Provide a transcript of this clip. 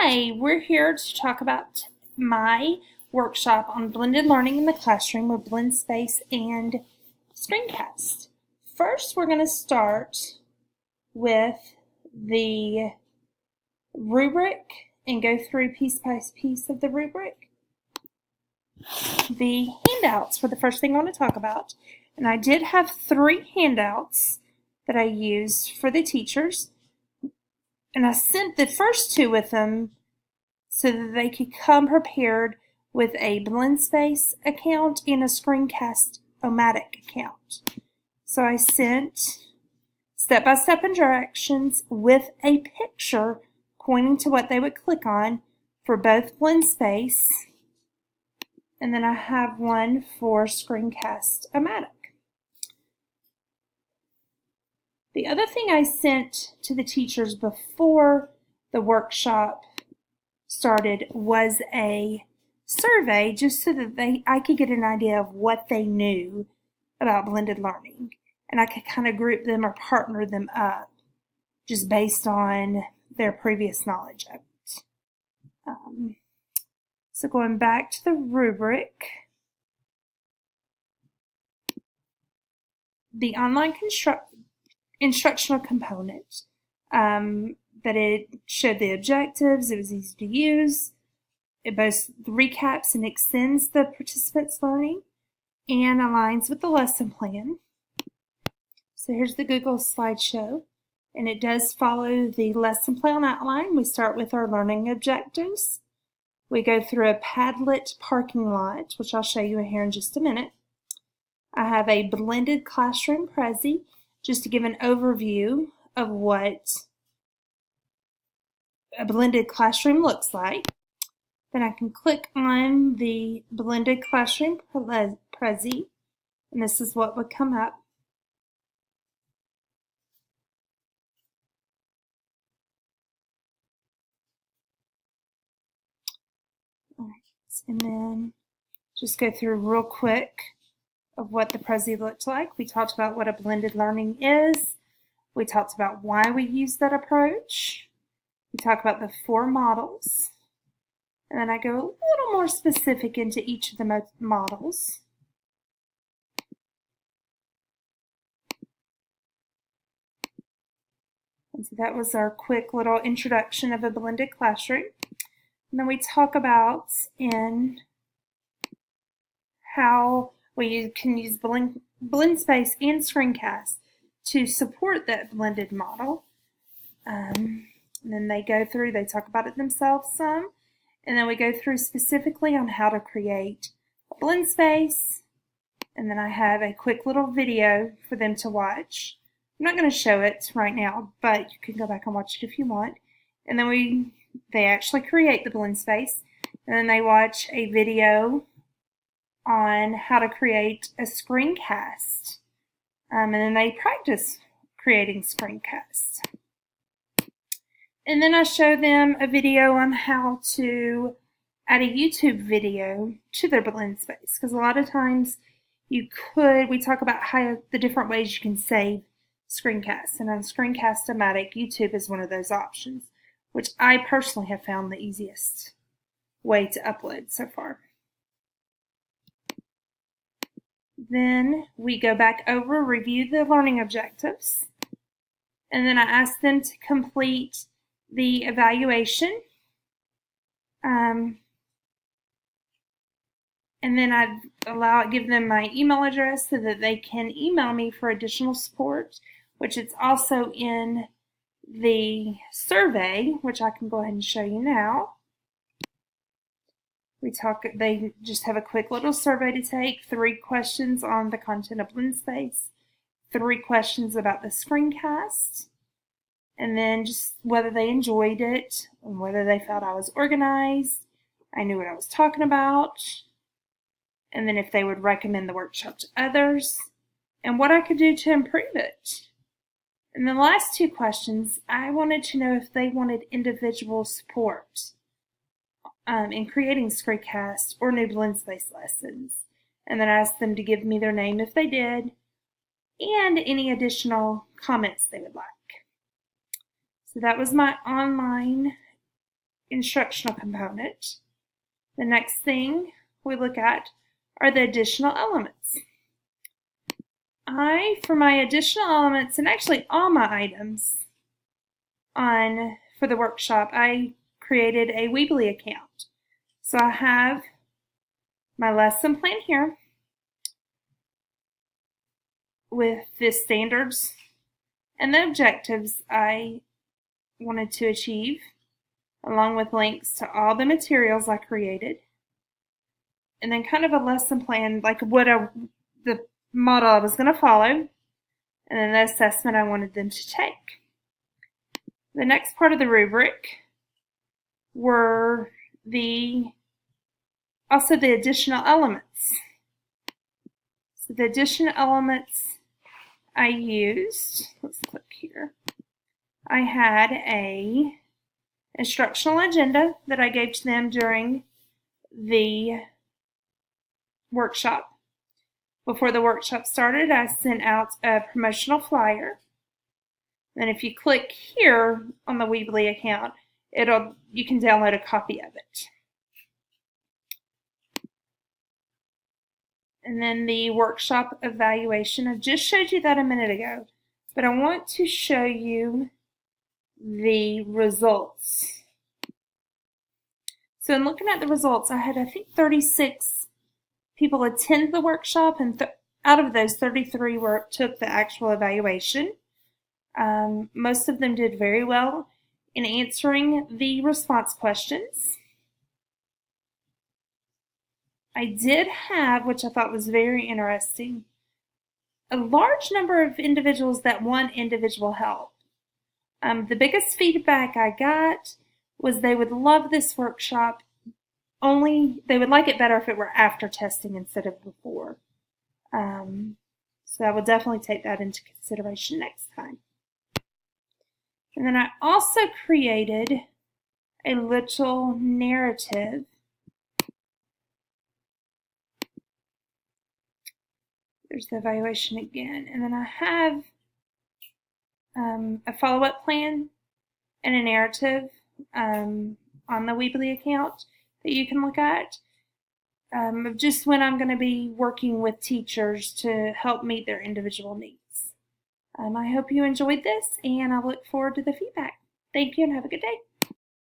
Hi, we're here to talk about my workshop on blended learning in the classroom with BlendSpace and screencast. First, we're going to start with the rubric and go through piece by piece of the rubric. The handouts were the first thing I want to talk about, and I did have 3 handouts that I used for the teachers. And I sent the first 2 with them so that they could come prepared with a BlendSpace account and a Screencast-O-Matic account. So I sent step-by-step directions with a picture pointing to what they would click on for both BlendSpace, and then I have one for Screencast-O-Matic. The other thing I sent to the teachers before the workshop started was a survey just so that I could get an idea of what they knew about blended learning, and I could kind of group them or partner them up just based on their previous knowledge of it. So going back to the rubric, the online instructional component, that it showed the objectives, it was easy to use, it both recaps and extends the participants' learning, and aligns with the lesson plan. So here's the Google slideshow, and it does follow the lesson plan outline. We start with our learning objectives. We go through a Padlet parking lot, which I'll show you here in just a minute. I have a blended classroom Prezi, just to give an overview of what a blended classroom looks like. Then I can click on the blended classroom Prezi, and this is what would come up. All right, and then just go through real quick of what the Prezi looked like. We talked about what a blended learning is. We talked about why we use that approach. We talk about the 4 models. And then I go a little more specific into each of the models. And so that was our quick little introduction of a blended classroom. And then we talk about in how we can use BlendSpace and Screencast to support that blended model. And then they go through, they talk about it themselves some, and then we go through specifically on how to create a BlendSpace, and then I have a quick little video for them to watch. I'm not going to show it right now, but you can go back and watch it if you want. And then they actually create the BlendSpace, and then they watch a video on how to create a screencast, and then they practice creating screencasts. And then I show them a video on how to add a YouTube video to their BlendSpace, because a lot of times we talk about how the different ways you can save screencasts, and on Screencast-O-Matic, YouTube is one of those options, which I personally have found the easiest way to upload so far. Then we go back over, review the learning objectives, and then I ask them to complete the evaluation. And then I give them my email address so that they can email me for additional support, which is also in the survey, which I can go ahead and show you now. They just have a quick little survey to take, 3 questions on the content of BlendSpace, 3 questions about the screencast, and then just whether they enjoyed it, and whether they felt I was organized, I knew what I was talking about, and then if they would recommend the workshop to others, and what I could do to improve it. And the last 2 questions, I wanted to know if they wanted individual support in creating screencasts or new BlendSpace lessons. And then I asked them to give me their name if they did, and any additional comments they would like. So that was my online instructional component. The next thing we look at are the additional elements. For my additional elements, and actually all my items for the workshop, I created a Weebly account. So I have my lesson plan here with the standards and the objectives I wanted to achieve, along with links to all the materials I created, and then kind of a lesson plan, like the model I was going to follow, and then the assessment I wanted them to take. The next part of the rubric were also the additional elements. So the additional elements I used, let's click here. I had a instructional agenda that I gave to them during the workshop. Before the workshop started, I sent out a promotional flyer. And if you click here on the Weebly account, you can download a copy of it. And then the workshop evaluation, I just showed you that a minute ago, but I want to show you the results. So in looking at the results, I had, I think, 36 people attend the workshop, and out of those, 33 took the actual evaluation. Most of them did very well in answering the response questions. I did have, which I thought was very interesting, a large number of individuals that want individual help. The biggest feedback I got was they would love this workshop, only they would like it better if it were after testing instead of before. So I will definitely take that into consideration next time. And then I also created a little narrative. There's the evaluation again. And then I have a follow-up plan and a narrative on the Weebly account that you can look at. Just when I'm going to be working with teachers to help meet their individual needs. I hope you enjoyed this, and I look forward to the feedback. Thank you, and have a good day.